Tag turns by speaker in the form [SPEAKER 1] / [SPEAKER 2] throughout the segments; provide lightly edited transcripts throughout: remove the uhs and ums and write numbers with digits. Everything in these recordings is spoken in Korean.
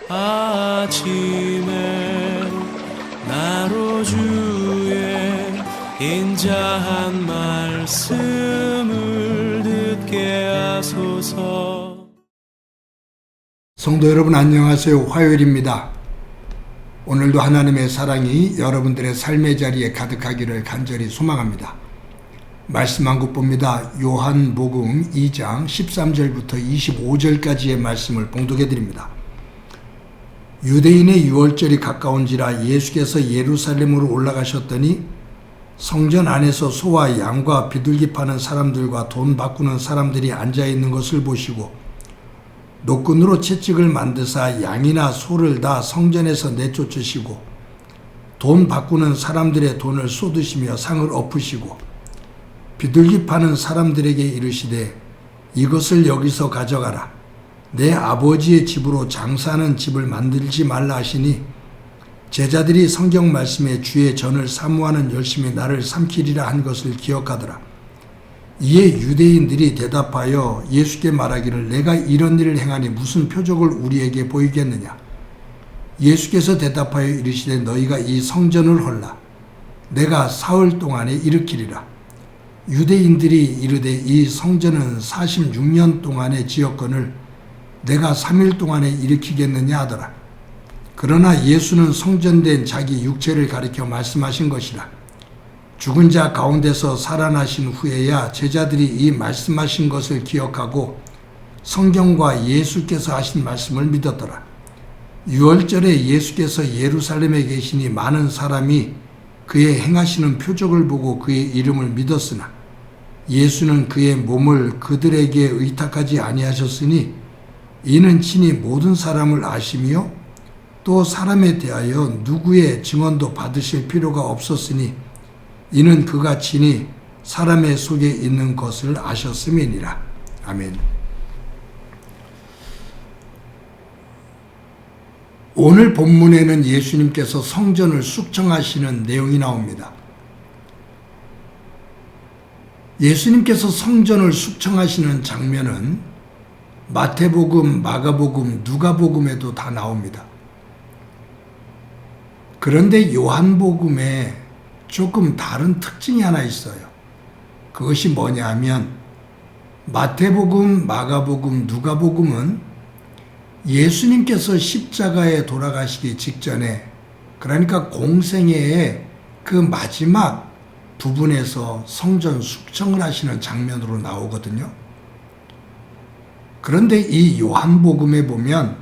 [SPEAKER 1] 아침에 나로 주의 인자한 말씀을 듣게 하소서.
[SPEAKER 2] 성도 여러분 안녕하세요. 화요일입니다. 오늘도 하나님의 사랑이 여러분들의 삶의 자리에 가득하기를 간절히 소망합니다. 말씀 한 곳 봅니다. 요한복음 2장 13절부터 25절까지의 말씀을 봉독해 드립니다. 유대인의 유월절이 가까운지라 예수께서 예루살렘으로 올라가셨더니 성전 안에서 소와 양과 비둘기 파는 사람들과 돈 바꾸는 사람들이 앉아있는 것을 보시고 노끈으로 채찍을 만드사 양이나 소를 다 성전에서 내쫓으시고 돈 바꾸는 사람들의 돈을 쏟으시며 상을 엎으시고 비둘기 파는 사람들에게 이르시되 이것을 여기서 가져가라. 내 아버지의 집으로 장사하는 집을 만들지 말라 하시니 제자들이 성경 말씀에 주의 전을 사모하는 열심히 나를 삼키리라 한 것을 기억하더라. 이에 유대인들이 대답하여 예수께 말하기를 내가 이런 일을 행하니 무슨 표적을 우리에게 보이겠느냐. 예수께서 대답하여 이르시되 너희가 이 성전을 헐라. 내가 사흘 동안에 일으키리라. 유대인들이 이르되 이 성전은 46년 동안에 지었거늘 내가 3일 동안에 일으키겠느냐 하더라. 그러나 예수는 성전된 자기 육체를 가리켜 말씀하신 것이라. 죽은 자 가운데서 살아나신 후에야 제자들이 이 말씀하신 것을 기억하고 성경과 예수께서 하신 말씀을 믿었더라. 유월절에 예수께서 예루살렘에 계시니 많은 사람이 그의 행하시는 표적을 보고 그의 이름을 믿었으나 예수는 그의 몸을 그들에게 의탁하지 아니하셨으니 이는 친히 모든 사람을 아시며 또 사람에 대하여 누구의 증언도 받으실 필요가 없었으니 이는 그가 친히 사람의 속에 있는 것을 아셨음이니라. 아멘. 오늘 본문에는 예수님께서 성전을 숙청하시는 내용이 나옵니다. 예수님께서 성전을 숙청하시는 장면은 마태복음, 마가복음, 누가복음에도 다 나옵니다. 그런데 요한복음에 조금 다른 특징이 하나 있어요. 그것이 뭐냐 하면 마태복음, 마가복음, 누가복음은 예수님께서 십자가에 돌아가시기 직전에 그러니까 공생애의 그 마지막 부분에서 성전 숙청을 하시는 장면으로 나오거든요. 그런데 이 요한복음에 보면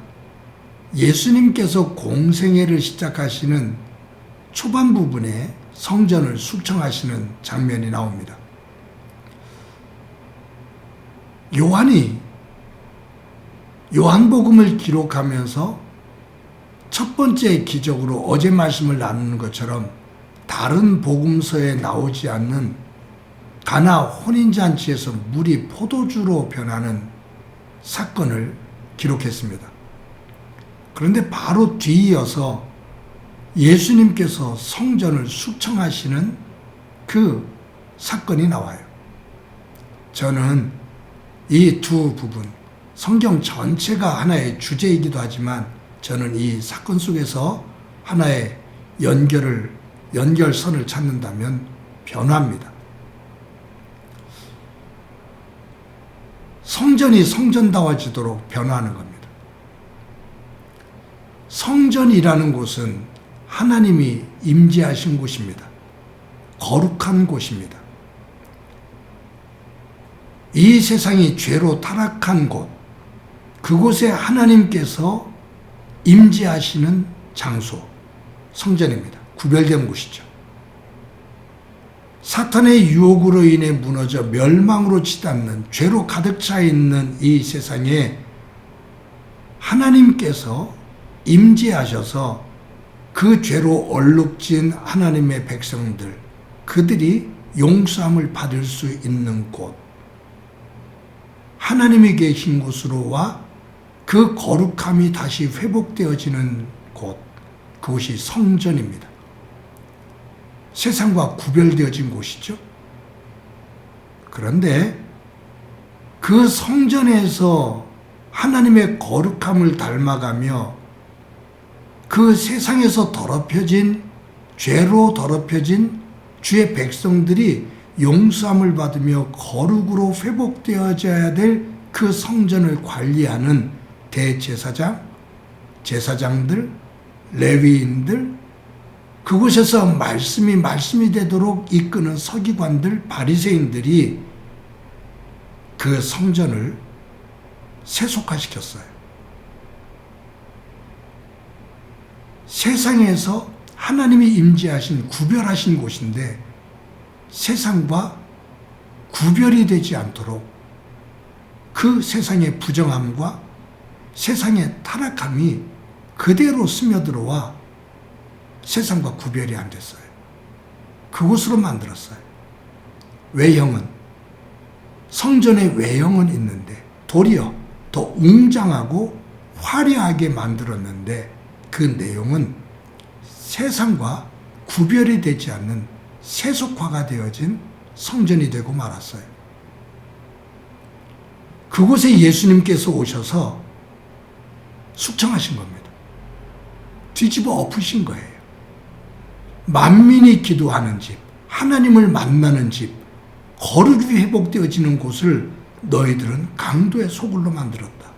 [SPEAKER 2] 예수님께서 공생애를 시작하시는 초반 부분에 성전을 숙청하시는 장면이 나옵니다. 요한이 요한복음을 기록하면서 첫 번째 기적으로 어제 말씀을 나누는 것처럼 다른 복음서에 나오지 않는 가나 혼인잔치에서 물이 포도주로 변하는 사건을 기록했습니다. 그런데 바로 뒤이어서 예수님께서 성전을 숙청하시는 그 사건이 나와요. 저는 이 두 부분, 성경 전체가 하나의 주제이기도 하지만 저는 이 사건 속에서 하나의 연결선을 찾는다면 변화입니다. 성전이 성전다워지도록 변화하는 겁니다. 성전이라는 곳은 하나님이 임재하신 곳입니다. 거룩한 곳입니다. 이 세상이 죄로 타락한 곳, 그곳에 하나님께서 임재하시는 장소, 성전입니다. 구별된 곳이죠. 사탄의 유혹으로 인해 무너져 멸망으로 치닫는 죄로 가득 차 있는 이 세상에 하나님께서 임재하셔서 그 죄로 얼룩진 하나님의 백성들, 그들이 용서함을 받을 수 있는 곳, 하나님이 계신 곳으로와 그 거룩함이 다시 회복되어지는 곳, 그곳이 성전입니다. 세상과 구별되어진 곳이죠. 그런데 그 성전에서 하나님의 거룩함을 닮아가며 그 세상에서 더럽혀진, 죄로 더럽혀진 주의 백성들이 용서함을 받으며 거룩으로 회복되어져야 될 그 성전을 관리하는 대제사장, 제사장들, 레위인들, 그곳에서 말씀이 되도록 이끄는 서기관들, 바리새인들이 그 성전을 세속화시켰어요. 세상에서 하나님이 임재하신, 구별하신 곳인데 세상과 구별이 되지 않도록 그 세상의 부정함과 세상의 타락함이 그대로 스며들어와 세상과 구별이 안 됐어요. 그곳으로 만들었어요. 외형은, 성전의 외형은 있는데 도리어 더 웅장하고 화려하게 만들었는데 그 내용은 세상과 구별이 되지 않는 세속화가 되어진 성전이 되고 말았어요. 그곳에 예수님께서 오셔서 숙청하신 겁니다. 뒤집어 엎으신 거예요. 만민이 기도하는 집, 하나님을 만나는 집, 거룩이 회복되어지는 곳을 너희들은 강도의 소굴로 만들었다.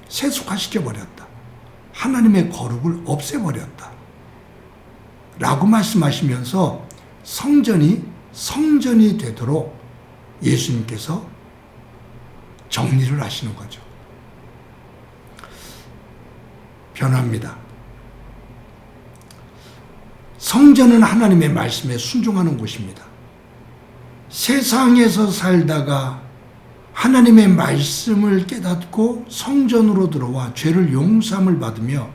[SPEAKER 2] 세속화시켜버렸다. 하나님의 거룩을 없애버렸다. 라고 말씀하시면서 성전이 되도록 예수님께서 정리를 하시는 거죠. 변화입니다. 성전은 하나님의 말씀에 순종하는 곳입니다. 세상에서 살다가 하나님의 말씀을 깨닫고 성전으로 들어와 죄를 용서함을 받으며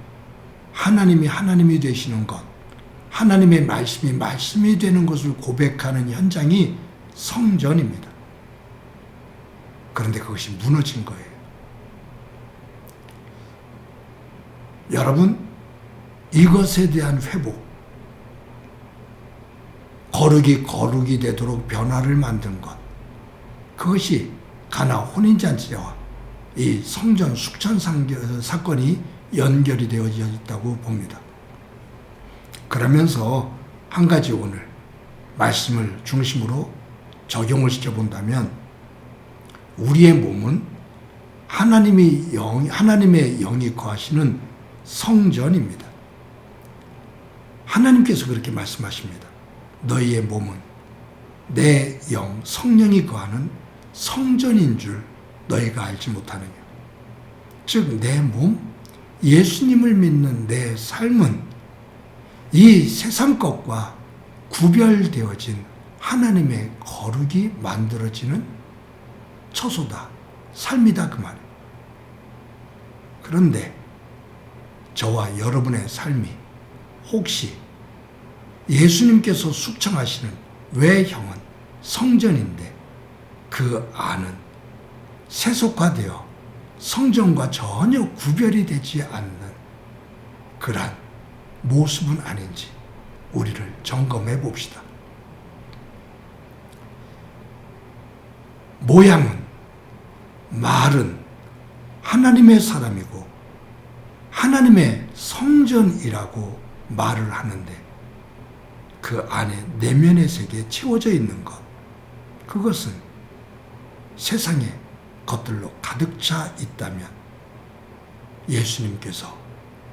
[SPEAKER 2] 하나님이 되시는 것, 하나님의 말씀이 되는 것을 고백하는 현장이 성전입니다. 그런데 그것이 무너진 거예요. 여러분, 이것에 대한 회복, 거룩이 되도록 변화를 만든 것, 그것이 가나 혼인잔치와 이 성전 숙천 사건이 연결이 되어져 있다고 봅니다. 그러면서 한 가지 오늘 말씀을 중심으로 적용을 시켜본다면 우리의 몸은 하나님의 영이 거하시는 성전입니다. 하나님께서 그렇게 말씀하십니다. 너희의 몸은 내 영, 성령이 거하는 성전인 줄 너희가 알지 못하느냐. 즉, 내 몸, 예수님을 믿는 내 삶은 이 세상 것과 구별되어진 하나님의 거룩이 만들어지는 처소다, 삶이다, 그 말이에요. 그런데 저와 여러분의 삶이 혹시 예수님께서 숙청하시는 외형은 성전인데 그 안은 세속화되어 성전과 전혀 구별이 되지 않는 그러한 모습은 아닌지 우리를 점검해 봅시다. 모양은, 말은 하나님의 사람이고 하나님의 성전이라고 말을 하는데 그 안에 내면의 세계에 채워져 있는 것, 그것은 세상의 것들로 가득 차 있다면 예수님께서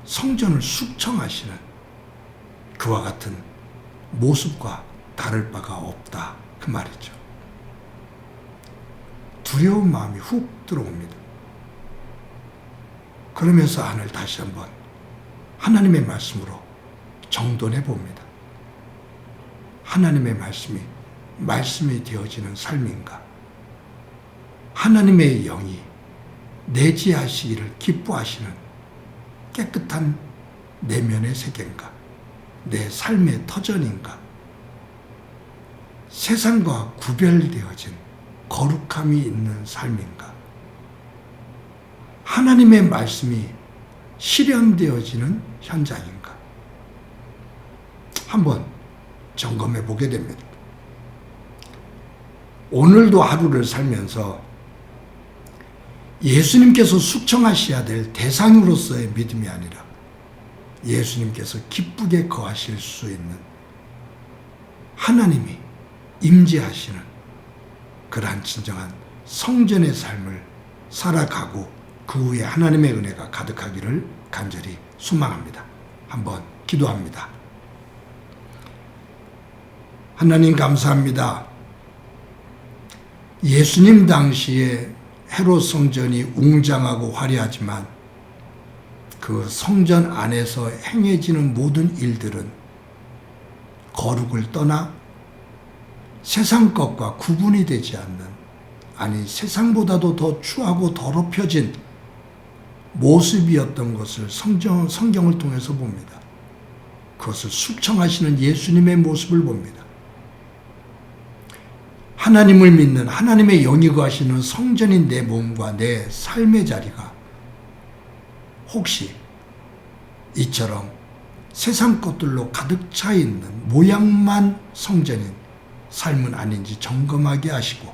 [SPEAKER 2] 성전을 숙청하시는 그와 같은 모습과 다를 바가 없다, 그 말이죠. 두려운 마음이 훅 들어옵니다. 그러면서 안을 다시 한번 하나님의 말씀으로 정돈해 봅니다. 하나님의 말씀이 되어지는 삶인가? 하나님의 영이 내지하시기를 기뻐하시는 깨끗한 내면의 세계인가? 내 삶의 터전인가? 세상과 구별되어진 거룩함이 있는 삶인가? 하나님의 말씀이 실현되어지는 현장인가? 한번 점검해 보게 됩니다. 오늘도 하루를 살면서 예수님께서 숙청하셔야 될 대상으로서의 믿음이 아니라 예수님께서 기쁘게 거하실 수 있는 하나님이 임재하시는 그러한 진정한 성전의 삶을 살아가고 그 후에 하나님의 은혜가 가득하기를 간절히 소망합니다. 한번 기도합니다. 하나님 감사합니다. 예수님 당시에 헤롯 성전이 웅장하고 화려하지만 그 성전 안에서 행해지는 모든 일들은 거룩을 떠나 세상 것과 구분이 되지 않는, 아니 세상보다도 더 추하고 더럽혀진 모습이었던 것을 성경을 통해서 봅니다. 그것을 숙청하시는 예수님의 모습을 봅니다. 하나님을 믿는 하나님의 영이 거하시는 성전인 내 몸과 내 삶의 자리가 혹시 이처럼 세상 것들로 가득 차 있는 모양만 성전인 삶은 아닌지 점검하게 하시고,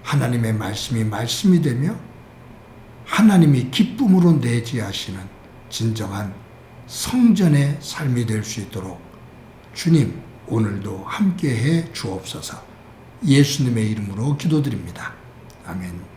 [SPEAKER 2] 하나님의 말씀이 되며 하나님이 기쁨으로 내재하시는 진정한 성전의 삶이 될 수 있도록 주님 오늘도 함께해 주옵소서. 예수님의 이름으로 기도드립니다. 아멘.